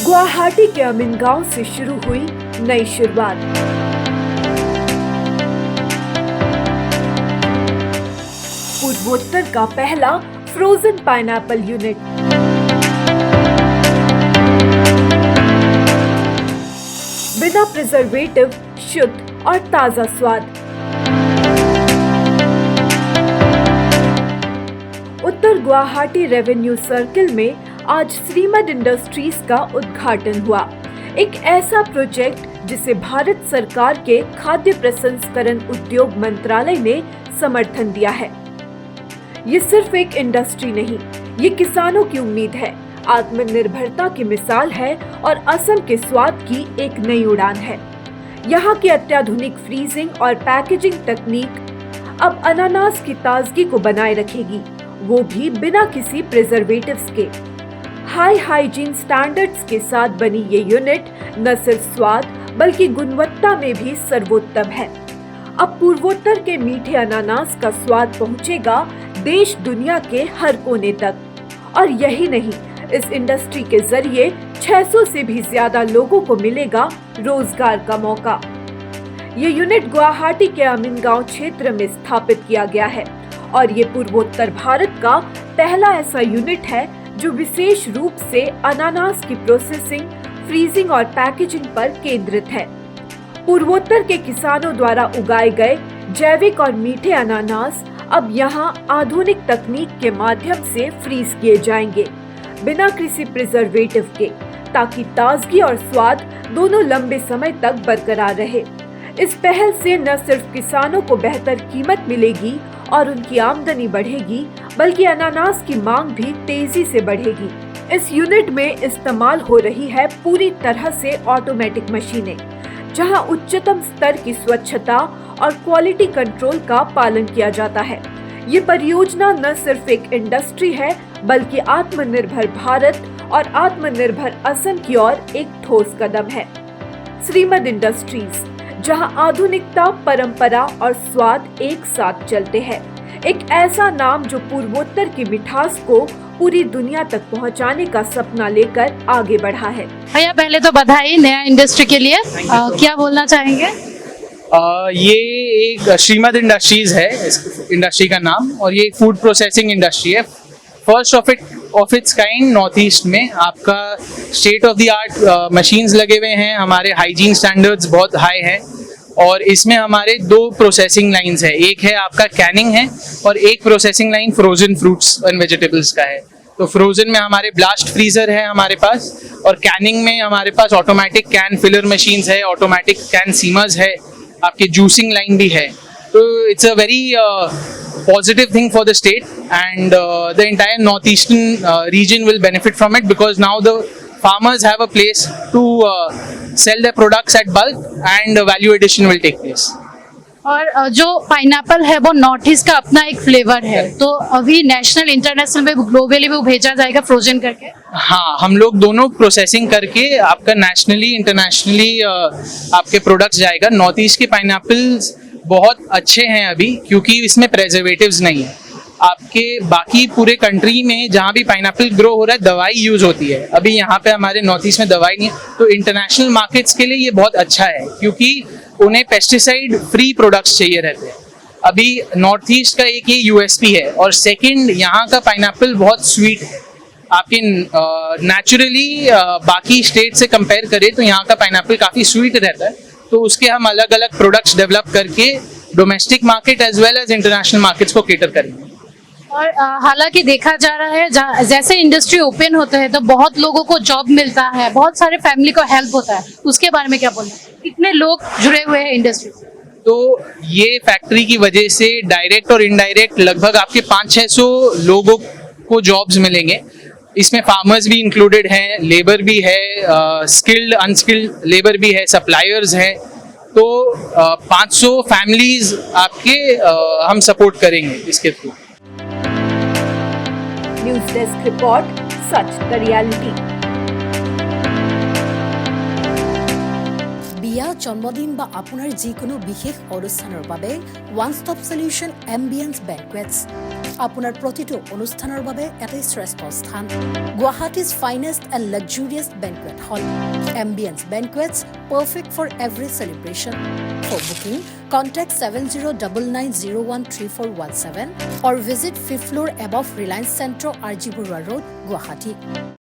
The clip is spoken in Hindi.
गुवाहाटी के अमीन गांव से शुरू हुई नई शुरुआत। पूर्वोत्तर का पहला फ्रोजन पाइनएप्पल यूनिट। बिना प्रिजर्वेटिव, शुद्ध और ताजा स्वाद। उत्तर गुवाहाटी रेवेन्यू सर्किल में आज श्रीमद इंडस्ट्रीज का उद्घाटन हुआ। एक ऐसा प्रोजेक्ट जिसे भारत सरकार के खाद्य प्रसंस्करण उद्योग मंत्रालय ने समर्थन दिया है। ये सिर्फ एक इंडस्ट्री नहीं, ये किसानों की उम्मीद है, आत्मनिर्भरता की मिसाल है और असम के स्वाद की एक नई उड़ान है। यहाँ की अत्याधुनिक फ्रीजिंग और पैकेजिंग तकनीक अब अनानास की ताजगी को बनाए रखेगी, वो भी बिना किसी प्रिजर्वेटिव्स के। हाई हाइजीन स्टैंडर्ड्स के साथ बनी ये यूनिट न सिर्फ स्वाद बल्कि गुणवत्ता में भी सर्वोत्तम है। अब पूर्वोत्तर के मीठे अनानास का स्वाद पहुंचेगा देश दुनिया के हर कोने तक। और यही नहीं, इस इंडस्ट्री के जरिए 600 से भी ज्यादा लोगों को मिलेगा रोजगार का मौका। ये यूनिट गुवाहाटी के अमीन गांव क्षेत्र में स्थापित किया गया है और ये पूर्वोत्तर भारत का पहला ऐसा यूनिट है जो विशेष रूप से अनानास की प्रोसेसिंग, फ्रीजिंग और पैकेजिंग पर केंद्रित है। पूर्वोत्तर के किसानों द्वारा उगाए गए जैविक और मीठे अनानास अब यहाँ आधुनिक तकनीक के माध्यम से फ्रीज किए जाएंगे, बिना किसी प्रिजर्वेटिव के, ताकि ताजगी और स्वाद दोनों लंबे समय तक बरकरार रहे। इस पहल से न सिर्फ किसानों को बेहतर कीमत मिलेगी और उनकी आमदनी बढ़ेगी, बल्कि अनानास की मांग भी तेजी से बढ़ेगी। इस यूनिट में इस्तेमाल हो रही है पूरी तरह से ऑटोमेटिक मशीनें, जहां उच्चतम स्तर की स्वच्छता और क्वालिटी कंट्रोल का पालन किया जाता है। ये परियोजना न सिर्फ एक इंडस्ट्री है, बल्कि आत्मनिर्भर भारत और आत्मनिर्भर असम की ओर एक ठोस कदम है। श्रीमद इंडस्ट्रीज, जहां आधुनिकता, परंपरा और स्वाद एक साथ चलते हैं। एक ऐसा नाम जो पूर्वोत्तर की मिठास को पूरी दुनिया तक पहुंचाने का सपना लेकर आगे बढ़ा है। भैया पहले तो बधाई नया इंडस्ट्री के लिए। क्या बोलना चाहेंगे? ये एक श्रीमद इंडस्ट्रीज है इस इंडस्ट्री का नाम, और ये फूड प्रोसेसिंग इंडस्ट्री है, first of its kind north east में। आपका state of the art machines लगे हुए हैं, हमारे हाइजीन स्टैंडर्ड्स बहुत हाई हैं, और इसमें हमारे 2 प्रोसेसिंग लाइंस है। एक है आपका कैनिंग है और एक processing line frozen fruits and vegetables का है। तो फ्रोजन में हमारे ब्लास्ट फ्रीजर है हमारे पास, और कैनिंग में हमारे पास ऑटोमेटिक कैन फिलर मशीन्स है, ऑटोमेटिक कैन सीमर्स है, आपके जूसिंग लाइन भी है। तो it's a very positive thing for the state, and the entire northeastern region will benefit from it, because now the farmers have a place to sell their products at bulk, and value addition will take place. और जो पाइनएप्पल है वो नॉर्थ ईस्ट का अपना एक फ्लेवर है, तो अभी नेशनल इंटरनेशनल में ग्लोबली भी भेजा जाएगा फ्रोजन करके। हाँ, हम लोग दोनों प्रोसेसिंग करके आपका नेशनली इंटरनेशनली आपके प्रोडक्ट्स जाएगा। नॉर्थ ईस्ट के पाइनएप्पल्स बहुत अच्छे हैं अभी, क्योंकि इसमें प्रिजर्वेटिव्स नहीं है। आपके बाकी पूरे कंट्री में जहाँ भी पाइनएप्पल ग्रो हो रहा है दवाई यूज होती है, अभी यहाँ पे हमारे नॉर्थ ईस्ट में दवाई नहीं है। तो इंटरनेशनल मार्केट्स के लिए ये बहुत अच्छा है, क्योंकि उन्हें पेस्टिसाइड फ्री प्रोडक्ट्स चाहिए रहते हैं। अभी नॉर्थ ईस्ट का एक ये यूएसपी है, और सेकेंड यहाँ का पाइनएप्पल बहुत स्वीट है। आपके नेचुरली बाकी स्टेट से कंपेयर करें तो यहाँ का पाइनएप्पल काफ़ी स्वीट रहता है। तो उसके हम अलग अलग प्रोडक्ट्स डेवलप करके domestic market as well as international markets को केटर करेंगे। और हालांकि देखा जा रहा है जैसे इंडस्ट्री ओपन होता है तो बहुत लोगों को जॉब मिलता है, बहुत सारे फैमिली को हेल्प होता है, उसके बारे में क्या बोलना? कितने लोग जुड़े हुए हैं इंडस्ट्री से? तो ये फैक्ट्री की वजह से डायरेक्ट और इनडायरेक्ट लगभग आपके 500-600 लोगों को जॉब्स मिलेंगे। इसमें फार्मर्स भी इंक्लूडेड हैं, लेबर भी है, स्किल्ड अनस्किल्ड लेबर भी है, सप्लायर्स हैं। तो 500 फैमिलीज आपके हम सपोर्ट करेंगे इसके through. News desk report, such the reality. বিয়া, জন্মদিন বা আপোনাৰ যিকোনো বিশেষ অনুষ্ঠানৰ বাবে ওৱান ষ্টপ সলিউশ্যন এম্বিয়েন্স বেংকুৱেটছ। আপোনাৰ প্ৰতিটো অনুষ্ঠানৰ বাবে এটাই শ্ৰেষ্ঠ স্থান গুৱাহাটীজ ফাইনেষ্ট এণ্ড লাক্সাৰিয়াছ বেংকুৱেট হল ambience বেংকুৱেটছ perfect for every celebration. For booking, contact 7099013417 or visit 5th floor above Reliance Centro, RG Burwa Road, Guwahati.